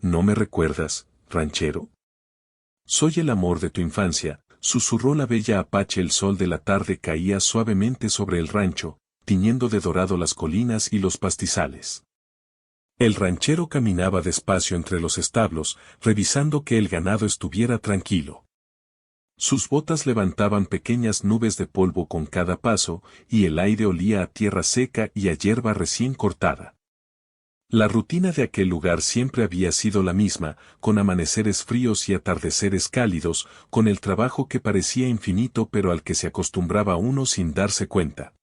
¿no me recuerdas, ranchero? Soy el amor de tu infancia, susurró la bella Apache. El sol de la tarde caía suavemente sobre el rancho, tiñendo de dorado las colinas y los pastizales. El ranchero caminaba despacio entre los establos, revisando que el ganado estuviera tranquilo. Sus botas levantaban pequeñas nubes de polvo con cada paso, y el aire olía a tierra seca y a hierba recién cortada. La rutina de aquel lugar siempre había sido la misma, con amaneceres fríos y atardeceres cálidos, con el trabajo que parecía infinito pero al que se acostumbraba uno sin darse cuenta.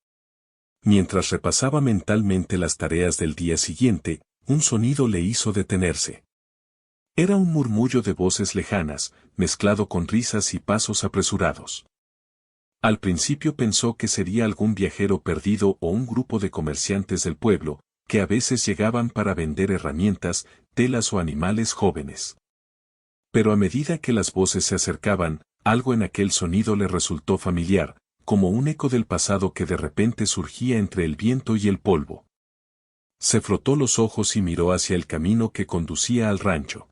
Mientras repasaba mentalmente las tareas del día siguiente, un sonido le hizo detenerse. Era un murmullo de voces lejanas, mezclado con risas y pasos apresurados. Al principio pensó que sería algún viajero perdido o un grupo de comerciantes del pueblo, que a veces llegaban para vender herramientas, telas o animales jóvenes. Pero a medida que las voces se acercaban, algo en aquel sonido le resultó familiar, como un eco del pasado que de repente surgía entre el viento y el polvo. Se frotó los ojos y miró hacia el camino que conducía al rancho.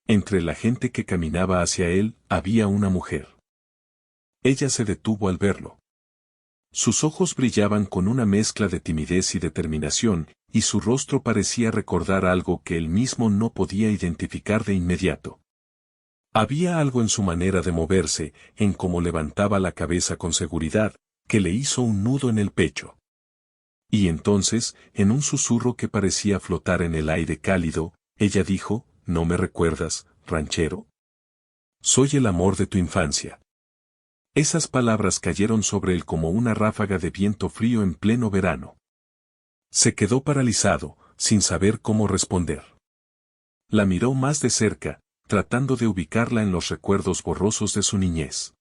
Entre la gente que caminaba hacia él, había una mujer. Ella se detuvo al verlo. Sus ojos brillaban con una mezcla de timidez y determinación, y su rostro parecía recordar algo que él mismo no podía identificar de inmediato. Había algo en su manera de moverse, en cómo levantaba la cabeza con seguridad, que le hizo un nudo en el pecho. Y entonces, en un susurro que parecía flotar en el aire cálido, ella dijo, ¿no me recuerdas, ranchero? Soy el amor de tu infancia. Esas palabras cayeron sobre él como una ráfaga de viento frío en pleno verano. Se quedó paralizado, sin saber cómo responder. La miró más de cerca, tratando de ubicarla en los recuerdos borrosos de su niñez.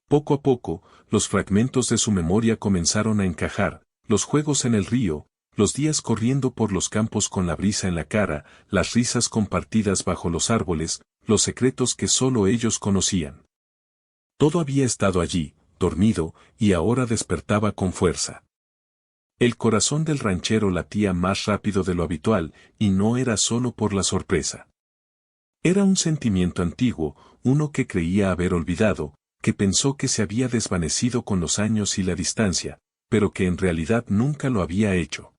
Poco a poco, los fragmentos de su memoria comenzaron a encajar, los juegos en el río, los días corriendo por los campos con la brisa en la cara, las risas compartidas bajo los árboles, los secretos que solo ellos conocían. Todo había estado allí, dormido, y ahora despertaba con fuerza. El corazón del ranchero latía más rápido de lo habitual, y no era solo por la sorpresa. Era un sentimiento antiguo, uno que creía haber olvidado, que pensó que se había desvanecido con los años y la distancia, pero que en realidad nunca lo había hecho.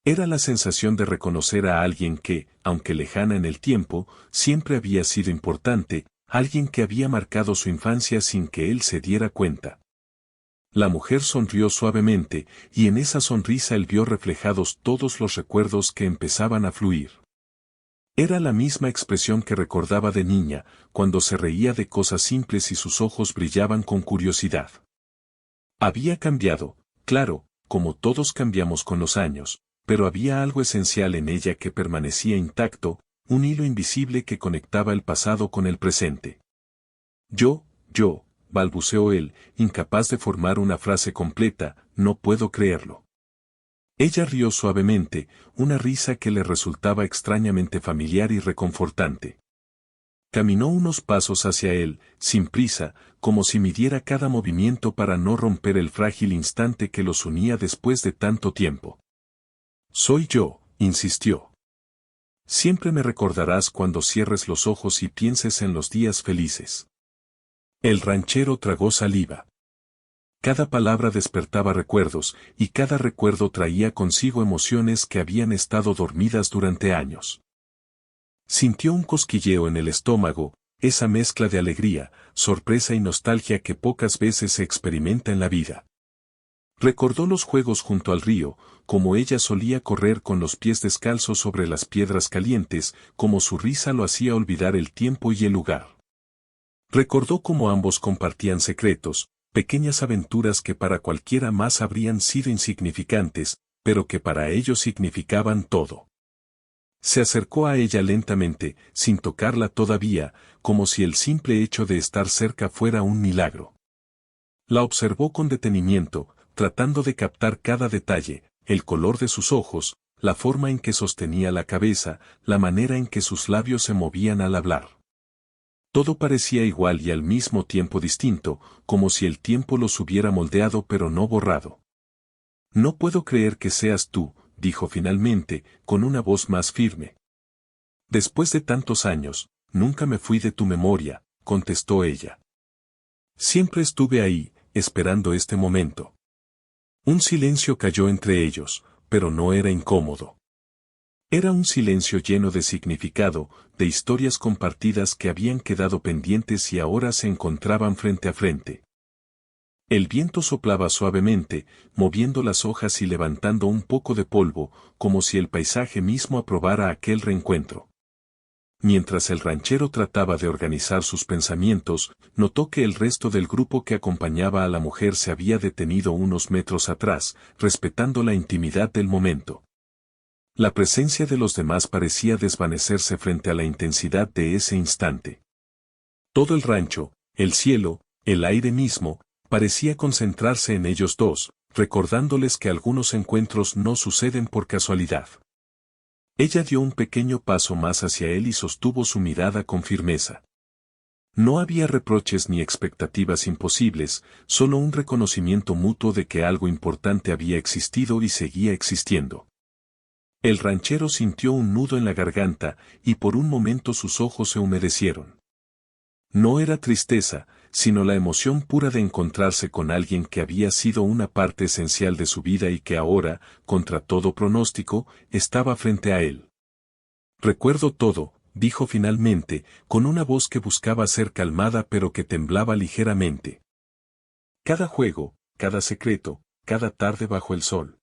Era la sensación de reconocer a alguien que, aunque lejana en el tiempo, siempre había sido importante, alguien que había marcado su infancia sin que él se diera cuenta. La mujer sonrió suavemente, y en esa sonrisa él vio reflejados todos los recuerdos que empezaban a fluir. Era la misma expresión que recordaba de niña, cuando se reía de cosas simples y sus ojos brillaban con curiosidad. Había cambiado, claro, como todos cambiamos con los años, pero había algo esencial en ella que permanecía intacto, un hilo invisible que conectaba el pasado con el presente. Yo, balbuceó él, incapaz de formar una frase completa, no puedo creerlo. Ella rió suavemente, una risa que le resultaba extrañamente familiar y reconfortante. Caminó unos pasos hacia él, sin prisa, como si midiera cada movimiento para no romper el frágil instante que los unía después de tanto tiempo. Soy yo, insistió. Siempre me recordarás cuando cierres los ojos y pienses en los días felices. El ranchero tragó saliva. Cada palabra despertaba recuerdos, y cada recuerdo traía consigo emociones que habían estado dormidas durante años. Sintió un cosquilleo en el estómago, esa mezcla de alegría, sorpresa y nostalgia que pocas veces se experimenta en la vida. Recordó los juegos junto al río, como ella solía correr con los pies descalzos sobre las piedras calientes, como su risa lo hacía olvidar el tiempo y el lugar. Recordó cómo ambos compartían secretos, pequeñas aventuras que para cualquiera más habrían sido insignificantes, pero que para ellos significaban todo. Se acercó a ella lentamente, sin tocarla todavía, como si el simple hecho de estar cerca fuera un milagro. La observó con detenimiento, tratando de captar cada detalle, el color de sus ojos, la forma en que sostenía la cabeza, la manera en que sus labios se movían al hablar. Todo parecía igual y al mismo tiempo distinto, como si el tiempo los hubiera moldeado pero no borrado. No puedo creer que seas tú, dijo finalmente, con una voz más firme. Después de tantos años, nunca me fui de tu memoria, contestó ella. Siempre estuve ahí, esperando este momento. Un silencio cayó entre ellos, pero no era incómodo. Era un silencio lleno de significado, de historias compartidas que habían quedado pendientes y ahora se encontraban frente a frente. El viento soplaba suavemente, moviendo las hojas y levantando un poco de polvo, como si el paisaje mismo aprobara aquel reencuentro. Mientras el ranchero trataba de organizar sus pensamientos, notó que el resto del grupo que acompañaba a la mujer se había detenido unos metros atrás, respetando la intimidad del momento. La presencia de los demás parecía desvanecerse frente a la intensidad de ese instante. Todo el rancho, el cielo, el aire mismo, parecía concentrarse en ellos dos, recordándoles que algunos encuentros no suceden por casualidad. Ella dio un pequeño paso más hacia él y sostuvo su mirada con firmeza. No había reproches ni expectativas imposibles, solo un reconocimiento mutuo de que algo importante había existido y seguía existiendo. El ranchero sintió un nudo en la garganta, y por un momento sus ojos se humedecieron. No era tristeza, sino la emoción pura de encontrarse con alguien que había sido una parte esencial de su vida y que ahora, contra todo pronóstico, estaba frente a él. Recuerdo todo, dijo finalmente, con una voz que buscaba ser calmada pero que temblaba ligeramente. Cada juego, cada secreto, cada tarde bajo el sol.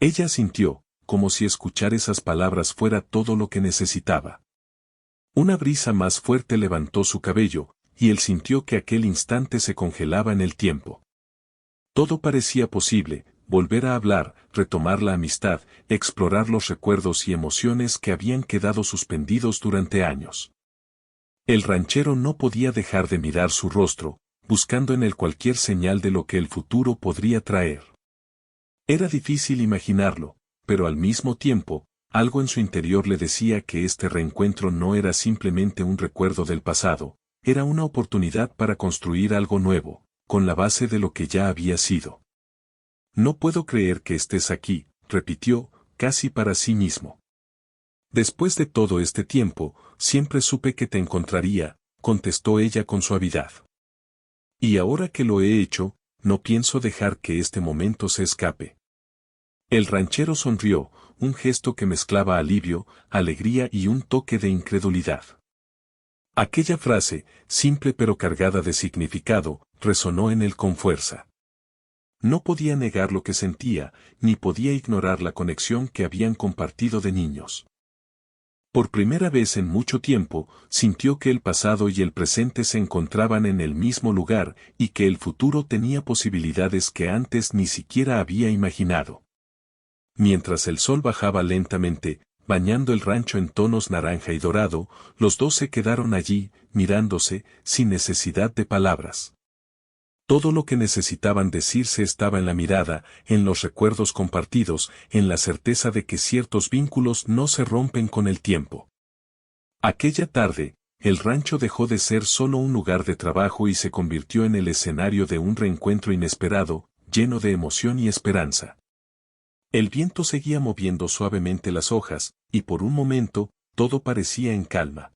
Ella sintió, como si escuchar esas palabras fuera todo lo que necesitaba. Una brisa más fuerte levantó su cabello, y él sintió que aquel instante se congelaba en el tiempo. Todo parecía posible, volver a hablar, retomar la amistad, explorar los recuerdos y emociones que habían quedado suspendidos durante años. El ranchero no podía dejar de mirar su rostro, buscando en él cualquier señal de lo que el futuro podría traer. Era difícil imaginarlo, pero al mismo tiempo, algo en su interior le decía que este reencuentro no era simplemente un recuerdo del pasado, era una oportunidad para construir algo nuevo, con la base de lo que ya había sido. No puedo creer que estés aquí, repitió, casi para sí mismo. Después de todo este tiempo, siempre supe que te encontraría, contestó ella con suavidad. Y ahora que lo he hecho, no pienso dejar que este momento se escape. El ranchero sonrió, un gesto que mezclaba alivio, alegría y un toque de incredulidad. Aquella frase, simple pero cargada de significado, resonó en él con fuerza. No podía negar lo que sentía, ni podía ignorar la conexión que habían compartido de niños. Por primera vez en mucho tiempo, sintió que el pasado y el presente se encontraban en el mismo lugar, y que el futuro tenía posibilidades que antes ni siquiera había imaginado. Mientras el sol bajaba lentamente, bañando el rancho en tonos naranja y dorado, los dos se quedaron allí, mirándose, sin necesidad de palabras. Todo lo que necesitaban decirse estaba en la mirada, en los recuerdos compartidos, en la certeza de que ciertos vínculos no se rompen con el tiempo. Aquella tarde, el rancho dejó de ser solo un lugar de trabajo y se convirtió en el escenario de un reencuentro inesperado, lleno de emoción y esperanza. El viento seguía moviendo suavemente las hojas, y por un momento, todo parecía en calma.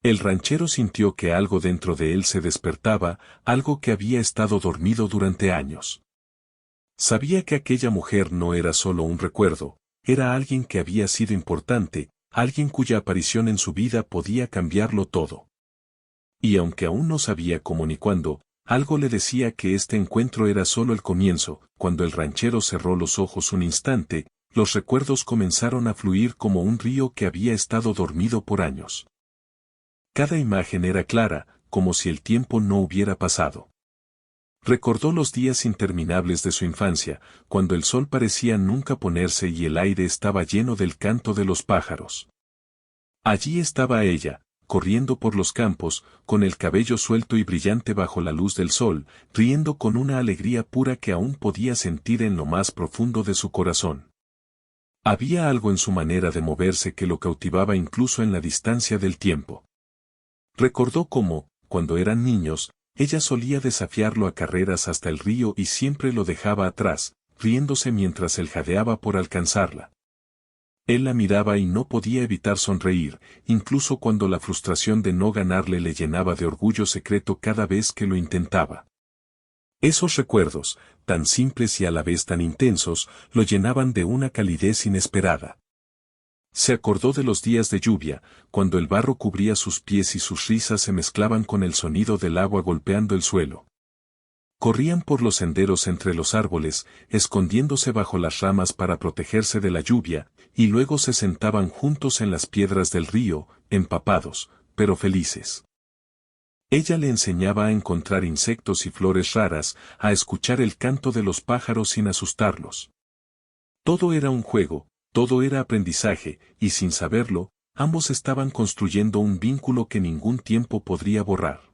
El ranchero sintió que algo dentro de él se despertaba, algo que había estado dormido durante años. Sabía que aquella mujer no era solo un recuerdo, era alguien que había sido importante, alguien cuya aparición en su vida podía cambiarlo todo. Y aunque aún no sabía cómo ni cuándo, algo le decía que este encuentro era solo el comienzo. Cuando el ranchero cerró los ojos un instante, los recuerdos comenzaron a fluir como un río que había estado dormido por años. Cada imagen era clara, como si el tiempo no hubiera pasado. Recordó los días interminables de su infancia, cuando el sol parecía nunca ponerse y el aire estaba lleno del canto de los pájaros. Allí estaba ella, corriendo por los campos, con el cabello suelto y brillante bajo la luz del sol, riendo con una alegría pura que aún podía sentir en lo más profundo de su corazón. Había algo en su manera de moverse que lo cautivaba incluso en la distancia del tiempo. Recordó cómo, cuando eran niños, ella solía desafiarlo a carreras hasta el río y siempre lo dejaba atrás, riéndose mientras él jadeaba por alcanzarla. Él la miraba y no podía evitar sonreír, incluso cuando la frustración de no ganarle le llenaba de orgullo secreto cada vez que lo intentaba. Esos recuerdos, tan simples y a la vez tan intensos, lo llenaban de una calidez inesperada. Se acordó de los días de lluvia, cuando el barro cubría sus pies y sus risas se mezclaban con el sonido del agua golpeando el suelo. Corrían por los senderos entre los árboles, escondiéndose bajo las ramas para protegerse de la lluvia, y luego se sentaban juntos en las piedras del río, empapados, pero felices. Ella le enseñaba a encontrar insectos y flores raras, a escuchar el canto de los pájaros sin asustarlos. Todo era un juego, todo era aprendizaje, y sin saberlo, ambos estaban construyendo un vínculo que ningún tiempo podría borrar.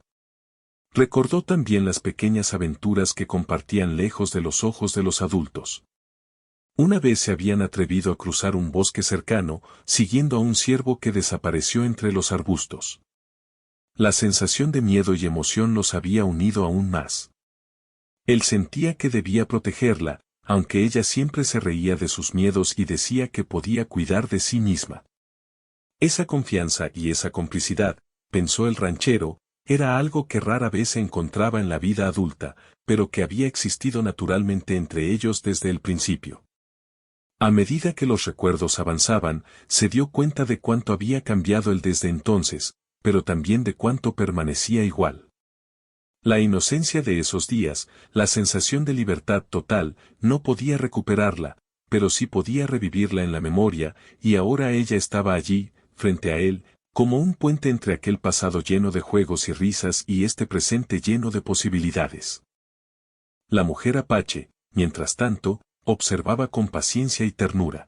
Recordó también las pequeñas aventuras que compartían lejos de los ojos de los adultos. Una vez se habían atrevido a cruzar un bosque cercano, siguiendo a un ciervo que desapareció entre los arbustos. La sensación de miedo y emoción los había unido aún más. Él sentía que debía protegerla, aunque ella siempre se reía de sus miedos y decía que podía cuidar de sí misma. Esa confianza y esa complicidad, pensó el ranchero, era algo que rara vez se encontraba en la vida adulta, pero que había existido naturalmente entre ellos desde el principio. A medida que los recuerdos avanzaban, se dio cuenta de cuánto había cambiado él desde entonces, pero también de cuánto permanecía igual. La inocencia de esos días, la sensación de libertad total, no podía recuperarla, pero sí podía revivirla en la memoria, y ahora ella estaba allí, frente a él, como un puente entre aquel pasado lleno de juegos y risas y este presente lleno de posibilidades. La mujer Apache, mientras tanto, observaba con paciencia y ternura.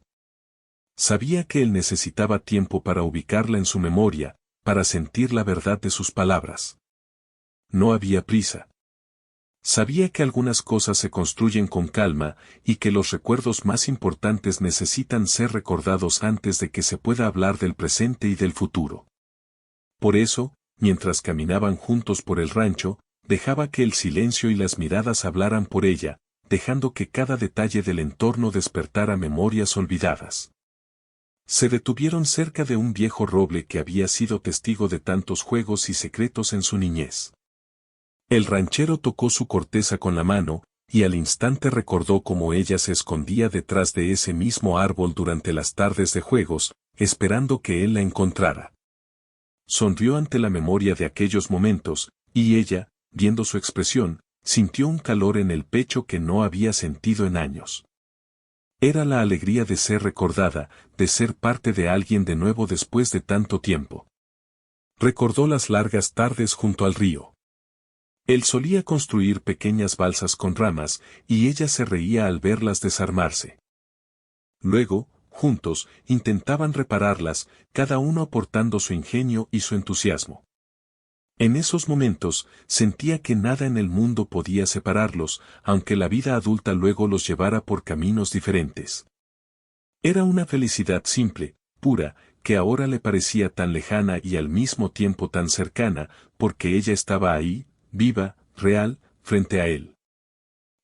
Sabía que él necesitaba tiempo para ubicarla en su memoria, para sentir la verdad de sus palabras. No había prisa. Sabía que algunas cosas se construyen con calma y que los recuerdos más importantes necesitan ser recordados antes de que se pueda hablar del presente y del futuro. Por eso, mientras caminaban juntos por el rancho, dejaba que el silencio y las miradas hablaran por ella, dejando que cada detalle del entorno despertara memorias olvidadas. Se detuvieron cerca de un viejo roble que había sido testigo de tantos juegos y secretos en su niñez. El ranchero tocó su corteza con la mano, y al instante recordó cómo ella se escondía detrás de ese mismo árbol durante las tardes de juegos, esperando que él la encontrara. Sonrió ante la memoria de aquellos momentos, y ella, viendo su expresión, sintió un calor en el pecho que no había sentido en años. Era la alegría de ser recordada, de ser parte de alguien de nuevo después de tanto tiempo. Recordó las largas tardes junto al río. Él solía construir pequeñas balsas con ramas, y ella se reía al verlas desarmarse. Luego, juntos, intentaban repararlas, cada uno aportando su ingenio y su entusiasmo. En esos momentos, sentía que nada en el mundo podía separarlos, aunque la vida adulta luego los llevara por caminos diferentes. Era una felicidad simple, pura, que ahora le parecía tan lejana y al mismo tiempo tan cercana, porque ella estaba ahí, viva, real, frente a él.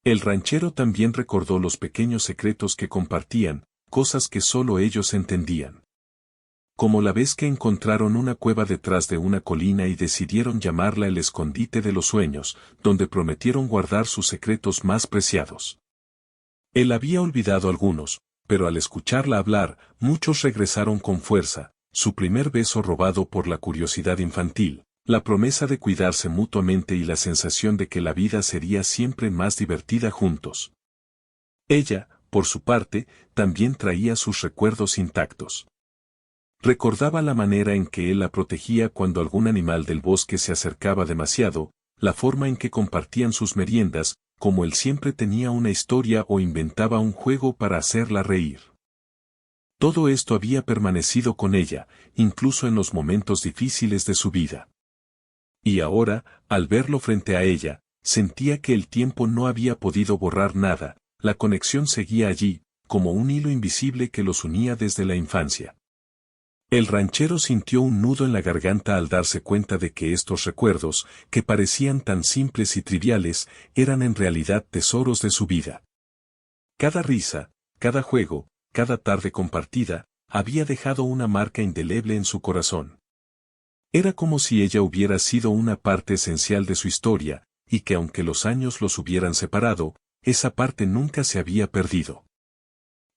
El ranchero también recordó los pequeños secretos que compartían, cosas que solo ellos entendían. Como la vez que encontraron una cueva detrás de una colina y decidieron llamarla el escondite de los sueños, donde prometieron guardar sus secretos más preciados. Él había olvidado algunos, pero al escucharla hablar, muchos regresaron con fuerza, su primer beso robado por la curiosidad infantil, la promesa de cuidarse mutuamente y la sensación de que la vida sería siempre más divertida juntos. Ella, por su parte, también traía sus recuerdos intactos. Recordaba la manera en que él la protegía cuando algún animal del bosque se acercaba demasiado, la forma en que compartían sus meriendas, como él siempre tenía una historia o inventaba un juego para hacerla reír. Todo esto había permanecido con ella, incluso en los momentos difíciles de su vida. Y ahora, al verlo frente a ella, sentía que el tiempo no había podido borrar nada, la conexión seguía allí, como un hilo invisible que los unía desde la infancia. El ranchero sintió un nudo en la garganta al darse cuenta de que estos recuerdos, que parecían tan simples y triviales, eran en realidad tesoros de su vida. Cada risa, cada juego, cada tarde compartida, había dejado una marca indeleble en su corazón. Era como si ella hubiera sido una parte esencial de su historia, y que aunque los años los hubieran separado, esa parte nunca se había perdido.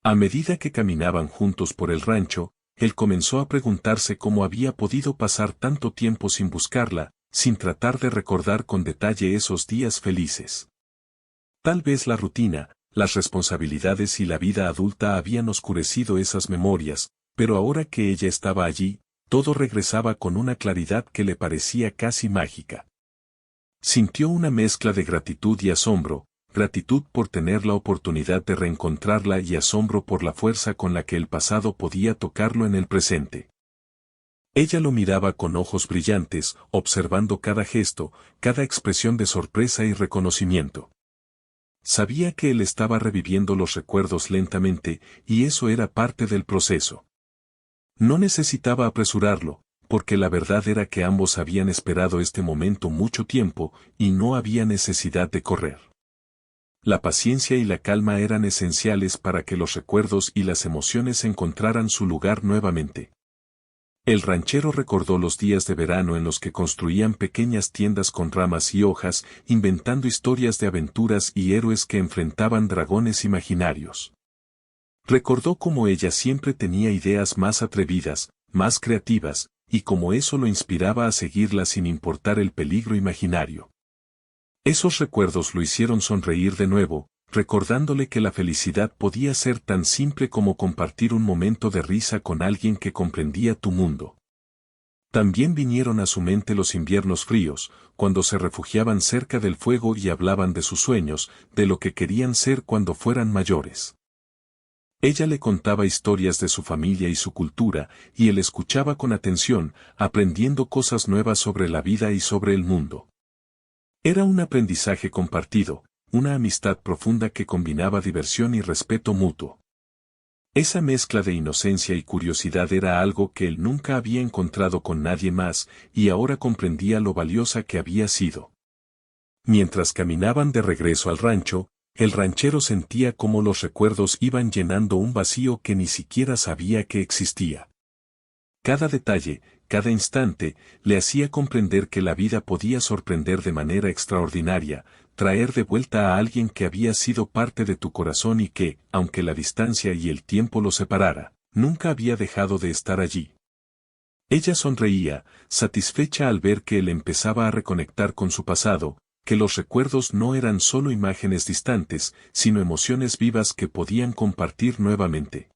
A medida que caminaban juntos por el rancho, él comenzó a preguntarse cómo había podido pasar tanto tiempo sin buscarla, sin tratar de recordar con detalle esos días felices. Tal vez la rutina, las responsabilidades y la vida adulta habían oscurecido esas memorias, pero ahora que ella estaba allí, todo regresaba con una claridad que le parecía casi mágica. Sintió una mezcla de gratitud y asombro, gratitud por tener la oportunidad de reencontrarla y asombro por la fuerza con la que el pasado podía tocarlo en el presente. Ella lo miraba con ojos brillantes, observando cada gesto, cada expresión de sorpresa y reconocimiento. Sabía que él estaba reviviendo los recuerdos lentamente, y eso era parte del proceso. No necesitaba apresurarlo, porque la verdad era que ambos habían esperado este momento mucho tiempo, y no había necesidad de correr. La paciencia y la calma eran esenciales para que los recuerdos y las emociones encontraran su lugar nuevamente. El ranchero recordó los días de verano en los que construían pequeñas tiendas con ramas y hojas, inventando historias de aventuras y héroes que enfrentaban dragones imaginarios. Recordó cómo ella siempre tenía ideas más atrevidas, más creativas, y cómo eso lo inspiraba a seguirlas sin importar el peligro imaginario. Esos recuerdos lo hicieron sonreír de nuevo, recordándole que la felicidad podía ser tan simple como compartir un momento de risa con alguien que comprendía tu mundo. También vinieron a su mente los inviernos fríos, cuando se refugiaban cerca del fuego y hablaban de sus sueños, de lo que querían ser cuando fueran mayores. Ella le contaba historias de su familia y su cultura, y él escuchaba con atención, aprendiendo cosas nuevas sobre la vida y sobre el mundo. Era un aprendizaje compartido, una amistad profunda que combinaba diversión y respeto mutuo. Esa mezcla de inocencia y curiosidad era algo que él nunca había encontrado con nadie más, y ahora comprendía lo valiosa que había sido. Mientras caminaban de regreso al rancho, el ranchero sentía cómo los recuerdos iban llenando un vacío que ni siquiera sabía que existía. Cada detalle, cada instante, le hacía comprender que la vida podía sorprender de manera extraordinaria, traer de vuelta a alguien que había sido parte de tu corazón y que, aunque la distancia y el tiempo lo separara, nunca había dejado de estar allí. Ella sonreía, satisfecha al ver que él empezaba a reconectar con su pasado, que los recuerdos no eran solo imágenes distantes, sino emociones vivas que podían compartir nuevamente.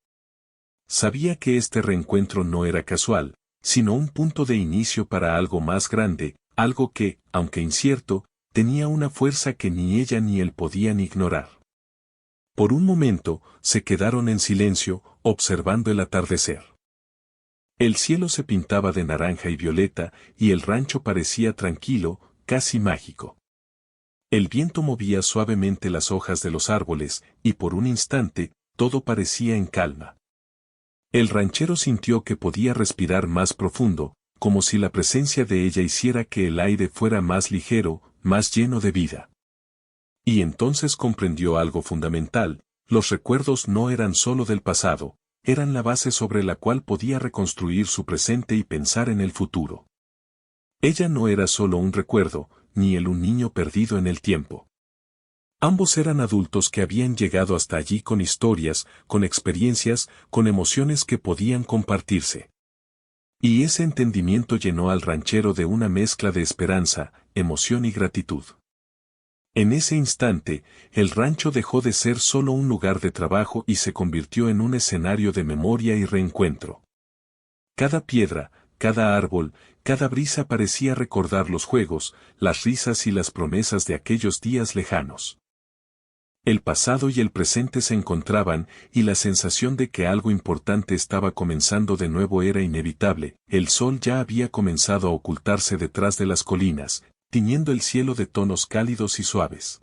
Sabía que este reencuentro no era casual, sino un punto de inicio para algo más grande, algo que, aunque incierto, tenía una fuerza que ni ella ni él podían ignorar. Por un momento, se quedaron en silencio, observando el atardecer. El cielo se pintaba de naranja y violeta, y el rancho parecía tranquilo, casi mágico. El viento movía suavemente las hojas de los árboles, y por un instante, todo parecía en calma. El ranchero sintió que podía respirar más profundo, como si la presencia de ella hiciera que el aire fuera más ligero, más lleno de vida. Y entonces comprendió algo fundamental: los recuerdos no eran solo del pasado, eran la base sobre la cual podía reconstruir su presente y pensar en el futuro. Ella no era solo un recuerdo, ni él un niño perdido en el tiempo. Ambos eran adultos que habían llegado hasta allí con historias, con experiencias, con emociones que podían compartirse. Y ese entendimiento llenó al ranchero de una mezcla de esperanza, emoción y gratitud. En ese instante, el rancho dejó de ser solo un lugar de trabajo y se convirtió en un escenario de memoria y reencuentro. Cada piedra, cada árbol, cada brisa parecía recordar los juegos, las risas y las promesas de aquellos días lejanos. El pasado y el presente se encontraban, y la sensación de que algo importante estaba comenzando de nuevo era inevitable. El sol ya había comenzado a ocultarse detrás de las colinas, tiñendo el cielo de tonos cálidos y suaves.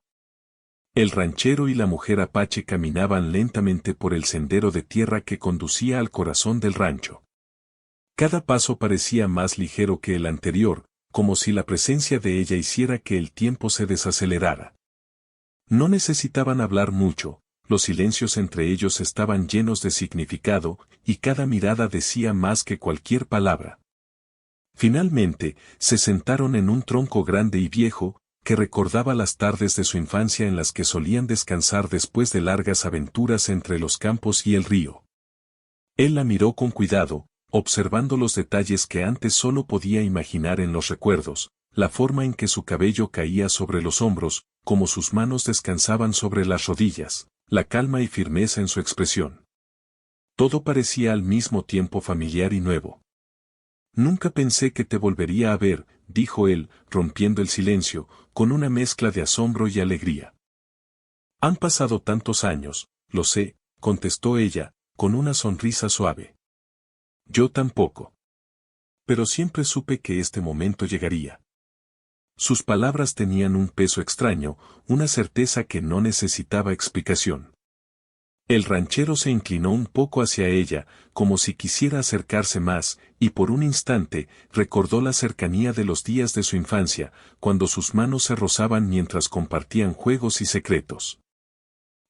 El ranchero y la mujer apache caminaban lentamente por el sendero de tierra que conducía al corazón del rancho. Cada paso parecía más ligero que el anterior, como si la presencia de ella hiciera que el tiempo se desacelerara. No necesitaban hablar mucho, los silencios entre ellos estaban llenos de significado, y cada mirada decía más que cualquier palabra. Finalmente, se sentaron en un tronco grande y viejo, que recordaba las tardes de su infancia en las que solían descansar después de largas aventuras entre los campos y el río. Él la miró con cuidado, observando los detalles que antes solo podía imaginar en los recuerdos, la forma en que su cabello caía sobre los hombros, cómo sus manos descansaban sobre las rodillas, la calma y firmeza en su expresión. Todo parecía al mismo tiempo familiar y nuevo. Nunca pensé que te volvería a ver, dijo él, rompiendo el silencio, con una mezcla de asombro y alegría. Han pasado tantos años, lo sé, contestó ella, con una sonrisa suave. Yo tampoco. Pero siempre supe que este momento llegaría. Sus palabras tenían un peso extraño, una certeza que no necesitaba explicación. El ranchero se inclinó un poco hacia ella, como si quisiera acercarse más, y por un instante, recordó la cercanía de los días de su infancia, cuando sus manos se rozaban mientras compartían juegos y secretos.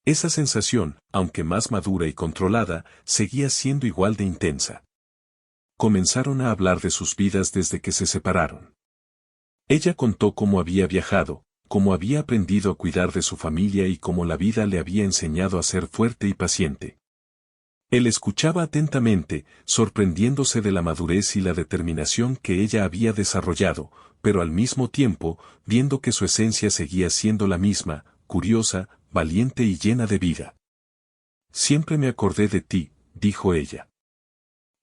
Esa sensación, aunque más madura y controlada, seguía siendo igual de intensa. Comenzaron a hablar de sus vidas desde que se separaron. Ella contó cómo había viajado, cómo había aprendido a cuidar de su familia y cómo la vida le había enseñado a ser fuerte y paciente. Él escuchaba atentamente, sorprendiéndose de la madurez y la determinación que ella había desarrollado, pero al mismo tiempo, viendo que su esencia seguía siendo la misma, curiosa, valiente y llena de vida. Siempre me acordé de ti, dijo ella.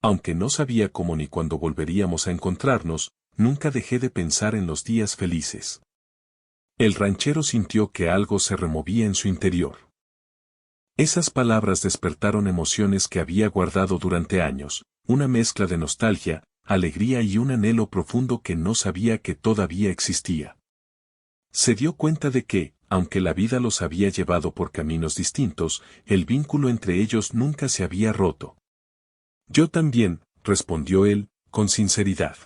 Aunque no sabía cómo ni cuándo volveríamos a encontrarnos, nunca dejé de pensar en los días felices. El ranchero sintió que algo se removía en su interior. Esas palabras despertaron emociones que había guardado durante años, una mezcla de nostalgia, alegría y un anhelo profundo que no sabía que todavía existía. Se dio cuenta de que, aunque la vida los había llevado por caminos distintos, el vínculo entre ellos nunca se había roto. Yo también, respondió él, con sinceridad.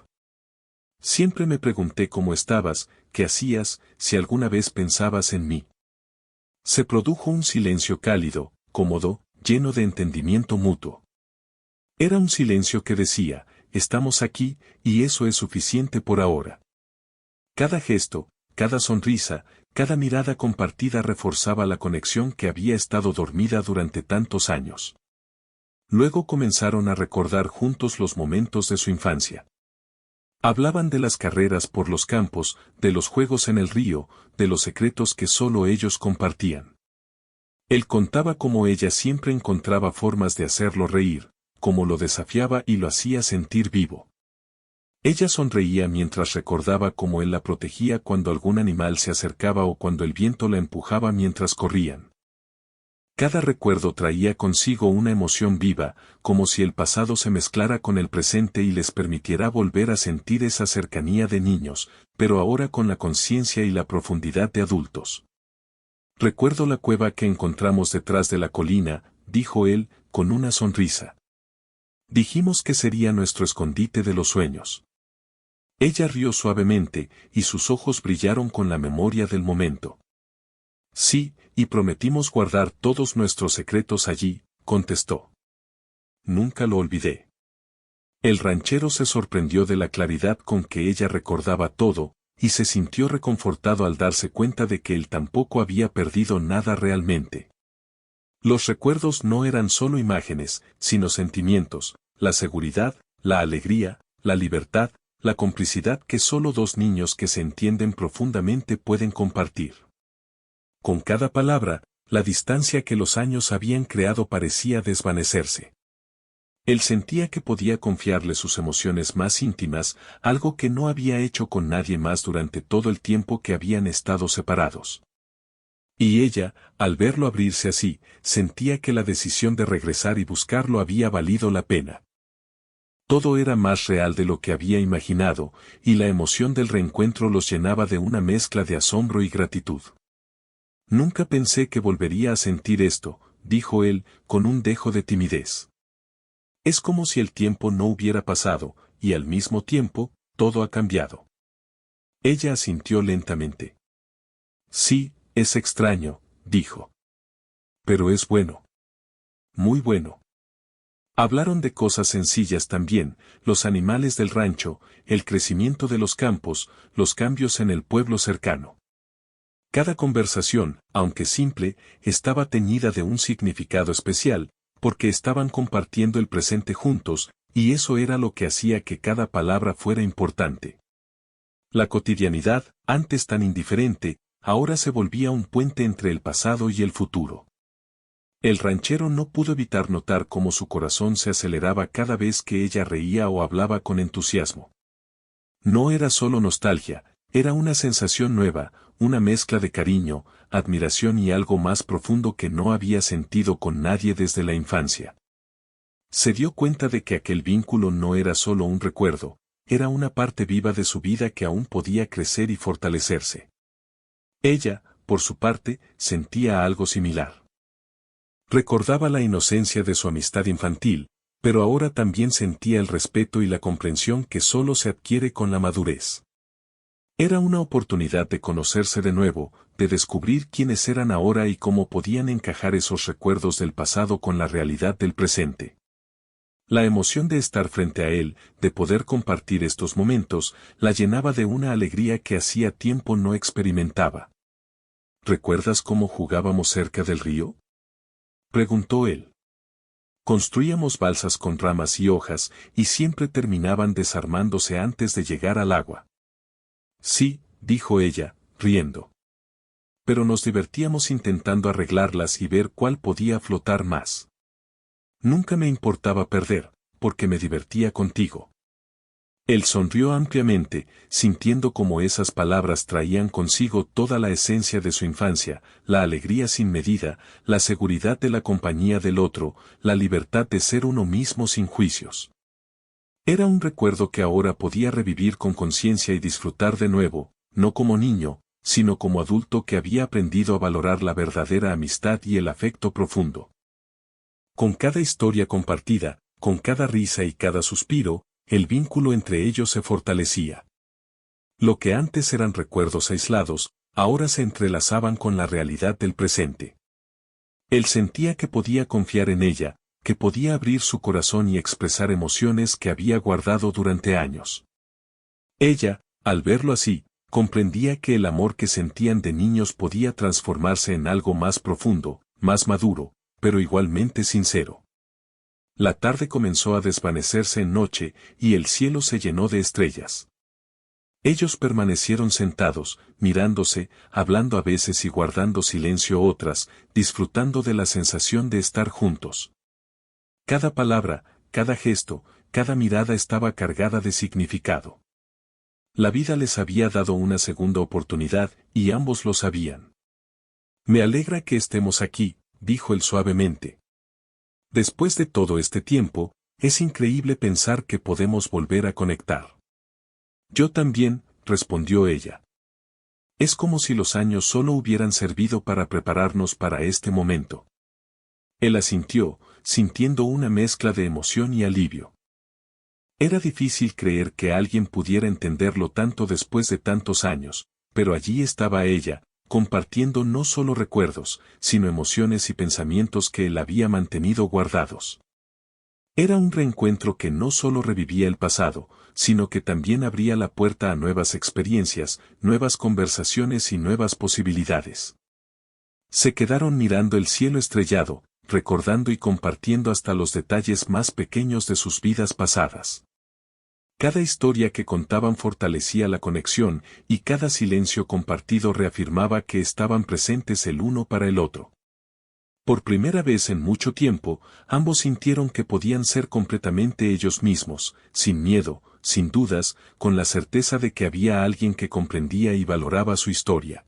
Siempre me pregunté cómo estabas, qué hacías, si alguna vez pensabas en mí. Se produjo un silencio cálido, cómodo, lleno de entendimiento mutuo. Era un silencio que decía, estamos aquí, y eso es suficiente por ahora. Cada gesto, cada sonrisa, cada mirada compartida reforzaba la conexión que había estado dormida durante tantos años. Luego comenzaron a recordar juntos los momentos de su infancia. Hablaban de las carreras por los campos, de los juegos en el río, de los secretos que solo ellos compartían. Él contaba cómo ella siempre encontraba formas de hacerlo reír, cómo lo desafiaba y lo hacía sentir vivo. Ella sonreía mientras recordaba cómo él la protegía cuando algún animal se acercaba o cuando el viento la empujaba mientras corrían. Cada recuerdo traía consigo una emoción viva, como si el pasado se mezclara con el presente y les permitiera volver a sentir esa cercanía de niños, pero ahora con la conciencia y la profundidad de adultos. Recuerdo la cueva que encontramos detrás de la colina, dijo él, con una sonrisa. Dijimos que sería nuestro escondite de los sueños. Ella rió suavemente, y sus ojos brillaron con la memoria del momento. Sí, y prometimos guardar todos nuestros secretos allí, contestó. Nunca lo olvidé. El ranchero se sorprendió de la claridad con que ella recordaba todo, y se sintió reconfortado al darse cuenta de que él tampoco había perdido nada realmente. Los recuerdos no eran solo imágenes, sino sentimientos, la seguridad, la alegría, la libertad, la complicidad que solo dos niños que se entienden profundamente pueden compartir. Con cada palabra, la distancia que los años habían creado parecía desvanecerse. Él sentía que podía confiarle sus emociones más íntimas, algo que no había hecho con nadie más durante todo el tiempo que habían estado separados. Y ella, al verlo abrirse así, sentía que la decisión de regresar y buscarlo había valido la pena. Todo era más real de lo que había imaginado, y la emoción del reencuentro los llenaba de una mezcla de asombro y gratitud. Nunca pensé que volvería a sentir esto, dijo él, con un dejo de timidez. Es como si el tiempo no hubiera pasado, y al mismo tiempo, todo ha cambiado. Ella asintió lentamente. Sí, es extraño, dijo. pero es bueno. Muy bueno. Hablaron de cosas sencillas también, los animales del rancho, el crecimiento de los campos, los cambios en el pueblo cercano. Cada conversación, aunque simple, estaba teñida de un significado especial, porque estaban compartiendo el presente juntos, y eso era lo que hacía que cada palabra fuera importante. La cotidianidad, antes tan indiferente, ahora se volvía un puente entre el pasado y el futuro. El ranchero no pudo evitar notar cómo su corazón se aceleraba cada vez que ella reía o hablaba con entusiasmo. No era solo nostalgia, era una sensación nueva, una mezcla de cariño, admiración y algo más profundo que no había sentido con nadie desde la infancia. Se dio cuenta de que aquel vínculo no era solo un recuerdo, era una parte viva de su vida que aún podía crecer y fortalecerse. Ella, por su parte, sentía algo similar. Recordaba la inocencia de su amistad infantil, pero ahora también sentía el respeto y la comprensión que solo se adquiere con la madurez. Era una oportunidad de conocerse de nuevo, de descubrir quiénes eran ahora y cómo podían encajar esos recuerdos del pasado con la realidad del presente. La emoción de estar frente a él, de poder compartir estos momentos, la llenaba de una alegría que hacía tiempo no experimentaba. ¿Recuerdas cómo jugábamos cerca del río?, preguntó él. Construíamos balsas con ramas y hojas, y siempre terminaban desarmándose antes de llegar al agua. Sí, dijo ella, riendo. Pero nos divertíamos intentando arreglarlas y ver cuál podía flotar más. Nunca me importaba perder, porque me divertía contigo. Él sonrió ampliamente, sintiendo cómo esas palabras traían consigo toda la esencia de su infancia, la alegría sin medida, la seguridad de la compañía del otro, la libertad de ser uno mismo sin juicios. Era un recuerdo que ahora podía revivir con conciencia y disfrutar de nuevo, no como niño, sino como adulto que había aprendido a valorar la verdadera amistad y el afecto profundo. Con cada historia compartida, con cada risa y cada suspiro, el vínculo entre ellos se fortalecía. Lo que antes eran recuerdos aislados, ahora se entrelazaban con la realidad del presente. Él sentía que podía confiar en ella, que podía abrir su corazón y expresar emociones que había guardado durante años. Ella, al verlo así, comprendía que el amor que sentían de niños podía transformarse en algo más profundo, más maduro, pero igualmente sincero. La tarde comenzó a desvanecerse en noche, y el cielo se llenó de estrellas. Ellos permanecieron sentados, mirándose, hablando a veces y guardando silencio otras, disfrutando de la sensación de estar juntos. Cada palabra, cada gesto, cada mirada estaba cargada de significado. La vida les había dado una segunda oportunidad, y ambos lo sabían. Me alegra que estemos aquí, dijo él suavemente. Después de todo este tiempo, es increíble pensar que podemos volver a conectar. Yo también, respondió ella. Es como si los años solo hubieran servido para prepararnos para este momento. Él asintió, sintiendo una mezcla de emoción y alivio. Era difícil creer que alguien pudiera entenderlo tanto después de tantos años, pero allí estaba ella, compartiendo no solo recuerdos, sino emociones y pensamientos que él había mantenido guardados. Era un reencuentro que no solo revivía el pasado, sino que también abría la puerta a nuevas experiencias, nuevas conversaciones y nuevas posibilidades. Se quedaron mirando el cielo estrellado, recordando y compartiendo hasta los detalles más pequeños de sus vidas pasadas. Cada historia que contaban fortalecía la conexión, y cada silencio compartido reafirmaba que estaban presentes el uno para el otro. Por primera vez en mucho tiempo, ambos sintieron que podían ser completamente ellos mismos, sin miedo, sin dudas, con la certeza de que había alguien que comprendía y valoraba su historia.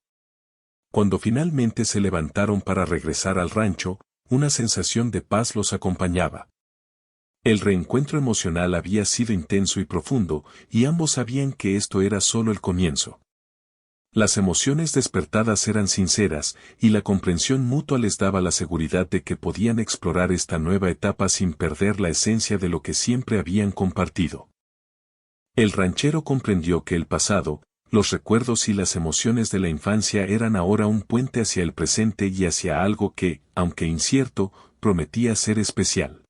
Cuando finalmente se levantaron para regresar al rancho, una sensación de paz los acompañaba. El reencuentro emocional había sido intenso y profundo, y ambos sabían que esto era solo el comienzo. Las emociones despertadas eran sinceras, y la comprensión mutua les daba la seguridad de que podían explorar esta nueva etapa sin perder la esencia de lo que siempre habían compartido. El ranchero comprendió que el pasado, los recuerdos y las emociones de la infancia eran ahora un puente hacia el presente y hacia algo que, aunque incierto, prometía ser especial.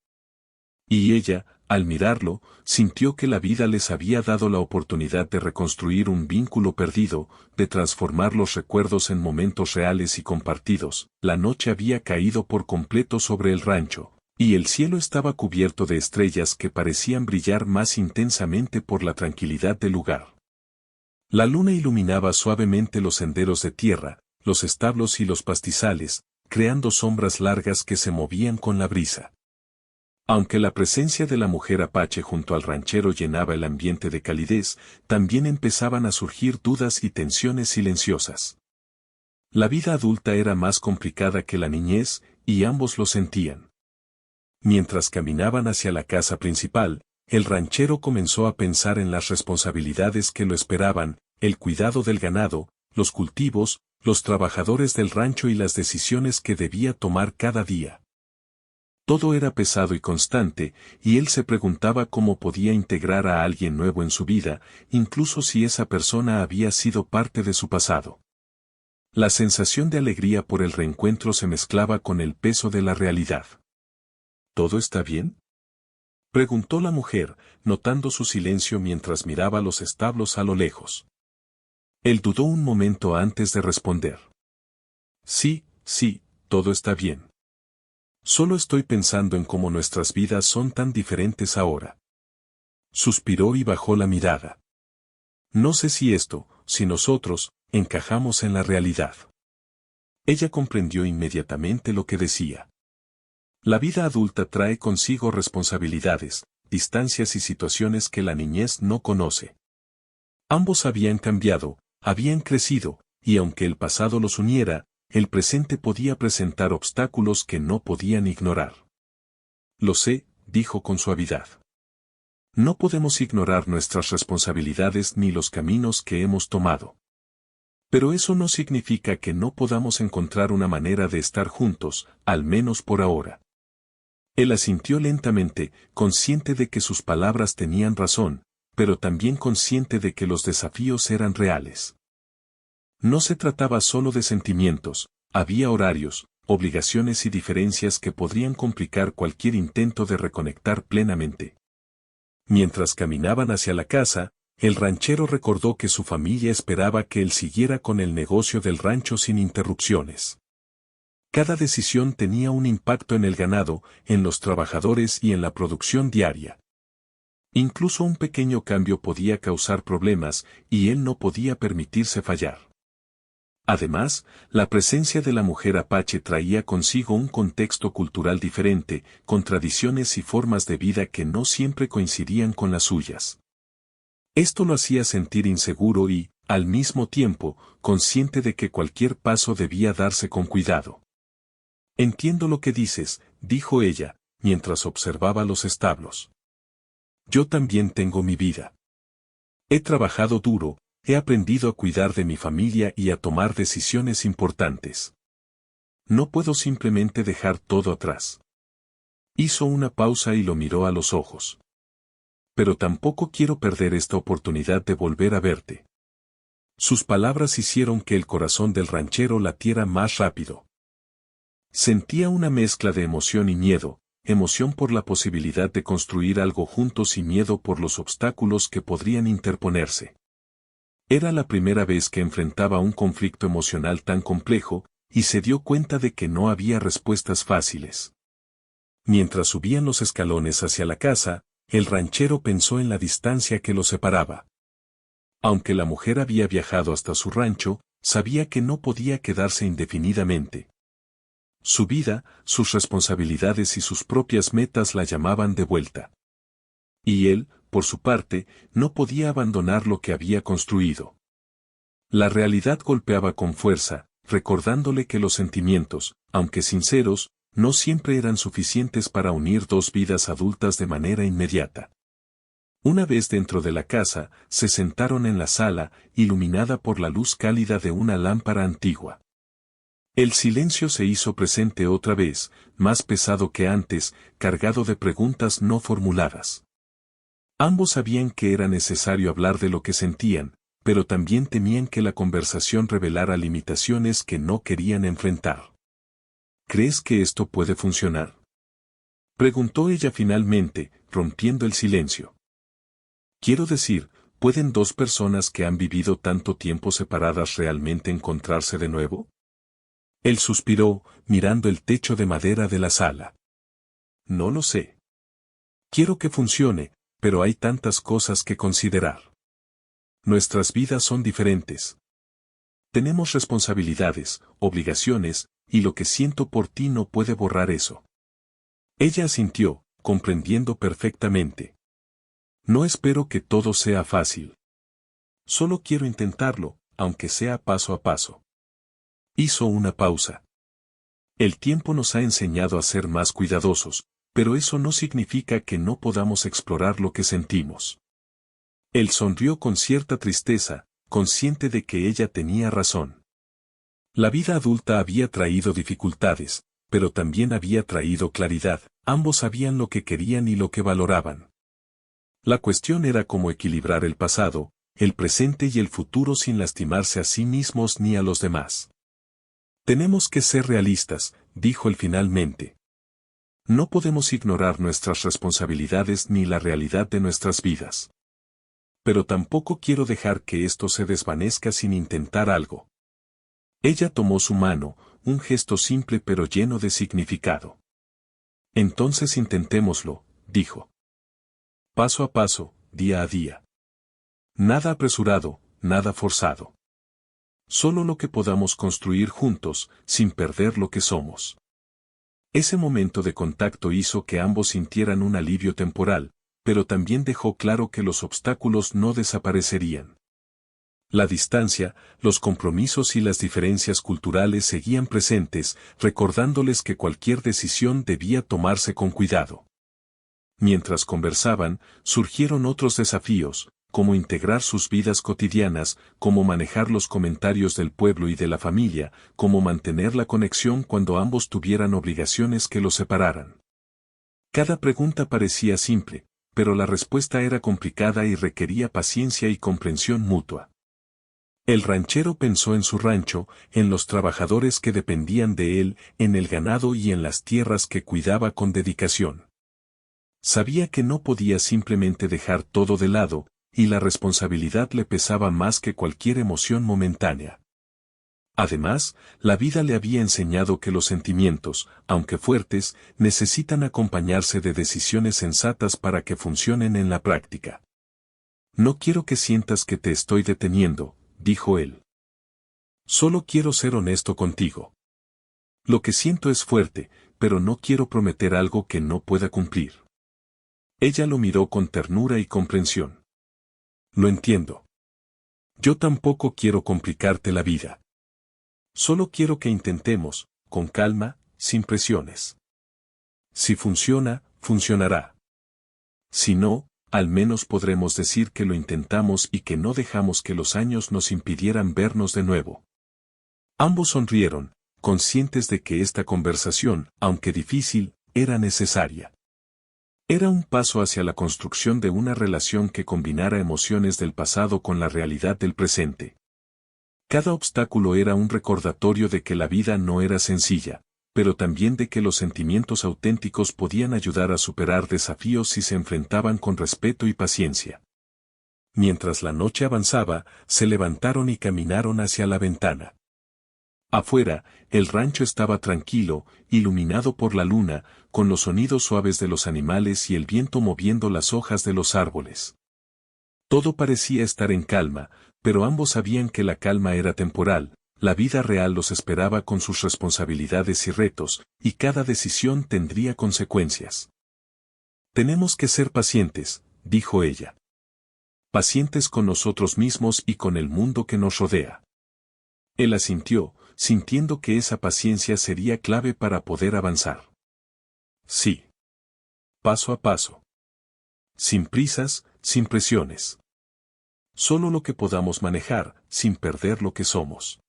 Y ella, al mirarlo, sintió que la vida les había dado la oportunidad de reconstruir un vínculo perdido, de transformar los recuerdos en momentos reales y compartidos. La noche había caído por completo sobre el rancho, y el cielo estaba cubierto de estrellas que parecían brillar más intensamente por la tranquilidad del lugar. La luna iluminaba suavemente los senderos de tierra, los establos y los pastizales, creando sombras largas que se movían con la brisa. Aunque la presencia de la mujer apache junto al ranchero llenaba el ambiente de calidez, también empezaban a surgir dudas y tensiones silenciosas. La vida adulta era más complicada que la niñez, y ambos lo sentían. Mientras caminaban hacia la casa principal, el ranchero comenzó a pensar en las responsabilidades que lo esperaban, el cuidado del ganado, los cultivos, los trabajadores del rancho y las decisiones que debía tomar cada día. Todo era pesado y constante, y él se preguntaba cómo podía integrar a alguien nuevo en su vida, incluso si esa persona había sido parte de su pasado. La sensación de alegría por el reencuentro se mezclaba con el peso de la realidad. ¿Todo está bien?, preguntó la mujer, notando su silencio mientras miraba los establos a lo lejos. Él dudó un momento antes de responder. Sí, todo está bien. Solo estoy pensando en cómo nuestras vidas son tan diferentes ahora. Suspiró y bajó la mirada. No sé si nosotros, encajamos en la realidad. Ella comprendió inmediatamente lo que decía. La vida adulta trae consigo responsabilidades, distancias y situaciones que la niñez no conoce. Ambos habían cambiado, habían crecido, y aunque el pasado los uniera, el presente podía presentar obstáculos que no podían ignorar. Lo sé, dijo con suavidad. No podemos ignorar nuestras responsabilidades ni los caminos que hemos tomado. Pero eso no significa que no podamos encontrar una manera de estar juntos, al menos por ahora. Él asintió lentamente, consciente de que sus palabras tenían razón, pero también consciente de que los desafíos eran reales. No se trataba solo de sentimientos, había horarios, obligaciones y diferencias que podrían complicar cualquier intento de reconectar plenamente. Mientras caminaban hacia la casa, el ranchero recordó que su familia esperaba que él siguiera con el negocio del rancho sin interrupciones. Cada decisión tenía un impacto en el ganado, en los trabajadores y en la producción diaria. Incluso un pequeño cambio podía causar problemas, y él no podía permitirse fallar. Además, la presencia de la mujer apache traía consigo un contexto cultural diferente, con tradiciones y formas de vida que no siempre coincidían con las suyas. Esto lo hacía sentir inseguro y, al mismo tiempo, consciente de que cualquier paso debía darse con cuidado. Entiendo lo que dices, dijo ella, mientras observaba los establos. Yo también tengo mi vida. He trabajado duro, he aprendido a cuidar de mi familia y a tomar decisiones importantes. No puedo simplemente dejar todo atrás. Hizo una pausa y lo miró a los ojos. Pero tampoco quiero perder esta oportunidad de volver a verte. Sus palabras hicieron que el corazón del ranchero latiera más rápido. Sentía una mezcla de emoción y miedo, emoción por la posibilidad de construir algo juntos y miedo por los obstáculos que podrían interponerse. Era la primera vez que enfrentaba un conflicto emocional tan complejo, y se dio cuenta de que no había respuestas fáciles. Mientras subían los escalones hacia la casa, el ranchero pensó en la distancia que los separaba. Aunque la mujer había viajado hasta su rancho, sabía que no podía quedarse indefinidamente. Su vida, sus responsabilidades y sus propias metas la llamaban de vuelta. Y él, por su parte, no podía abandonar lo que había construido. La realidad golpeaba con fuerza, recordándole que los sentimientos, aunque sinceros, no siempre eran suficientes para unir dos vidas adultas de manera inmediata. Una vez dentro de la casa, se sentaron en la sala, iluminada por la luz cálida de una lámpara antigua. El silencio se hizo presente otra vez, más pesado que antes, cargado de preguntas no formuladas. Ambos sabían que era necesario hablar de lo que sentían, pero también temían que la conversación revelara limitaciones que no querían enfrentar. ¿Crees que esto puede funcionar?, preguntó ella finalmente, rompiendo el silencio. Quiero decir, ¿pueden dos personas que han vivido tanto tiempo separadas realmente encontrarse de nuevo? Él suspiró, mirando el techo de madera de la sala. No lo sé. Quiero que funcione, pero hay tantas cosas que considerar. Nuestras vidas son diferentes. Tenemos responsabilidades, obligaciones, y lo que siento por ti no puede borrar eso. Ella asintió, comprendiendo perfectamente. No espero que todo sea fácil. Solo quiero intentarlo, aunque sea paso a paso. Hizo una pausa. El tiempo nos ha enseñado a ser más cuidadosos, pero eso no significa que no podamos explorar lo que sentimos. Él sonrió con cierta tristeza, consciente de que ella tenía razón. La vida adulta había traído dificultades, pero también había traído claridad. Ambos sabían lo que querían y lo que valoraban. La cuestión era cómo equilibrar el pasado, el presente y el futuro sin lastimarse a sí mismos ni a los demás. Tenemos que ser realistas, dijo él finalmente. No podemos ignorar nuestras responsabilidades ni la realidad de nuestras vidas. Pero tampoco quiero dejar que esto se desvanezca sin intentar algo. Ella tomó su mano, un gesto simple pero lleno de significado. Entonces intentémoslo, dijo. Paso a paso, día a día. Nada apresurado, nada forzado. Solo lo que podamos construir juntos, sin perder lo que somos. Ese momento de contacto hizo que ambos sintieran un alivio temporal, pero también dejó claro que los obstáculos no desaparecerían. La distancia, los compromisos y las diferencias culturales seguían presentes, recordándoles que cualquier decisión debía tomarse con cuidado. Mientras conversaban, surgieron otros desafíos, como integrar sus vidas cotidianas, cómo manejar los comentarios del pueblo y de la familia, cómo mantener la conexión cuando ambos tuvieran obligaciones que los separaran. Cada pregunta parecía simple, pero la respuesta era complicada y requería paciencia y comprensión mutua. El ranchero pensó en su rancho, en los trabajadores que dependían de él, en el ganado y en las tierras que cuidaba con dedicación. Sabía que no podía simplemente dejar todo de lado, y la responsabilidad le pesaba más que cualquier emoción momentánea. Además, la vida le había enseñado que los sentimientos, aunque fuertes, necesitan acompañarse de decisiones sensatas para que funcionen en la práctica. No quiero que sientas que te estoy deteniendo, dijo él. Solo quiero ser honesto contigo. Lo que siento es fuerte, pero no quiero prometer algo que no pueda cumplir. Ella lo miró con ternura y comprensión. Lo entiendo. Yo tampoco quiero complicarte la vida. Solo quiero que intentemos, con calma, sin presiones. Si funciona, funcionará. Si no, al menos podremos decir que lo intentamos y que no dejamos que los años nos impidieran vernos de nuevo. Ambos sonrieron, conscientes de que esta conversación, aunque difícil, era necesaria. Era un paso hacia la construcción de una relación que combinara emociones del pasado con la realidad del presente. Cada obstáculo era un recordatorio de que la vida no era sencilla, pero también de que los sentimientos auténticos podían ayudar a superar desafíos si se enfrentaban con respeto y paciencia. Mientras la noche avanzaba, se levantaron y caminaron hacia la ventana. Afuera, el rancho estaba tranquilo, iluminado por la luna, con los sonidos suaves de los animales y el viento moviendo las hojas de los árboles. Todo parecía estar en calma, pero ambos sabían que la calma era temporal, la vida real los esperaba con sus responsabilidades y retos, y cada decisión tendría consecuencias. Tenemos que ser pacientes, dijo ella. Pacientes con nosotros mismos y con el mundo que nos rodea. Él asintió, sintiendo que esa paciencia sería clave para poder avanzar. Sí. Paso a paso. Sin prisas, sin presiones. Solo lo que podamos manejar, sin perder lo que somos.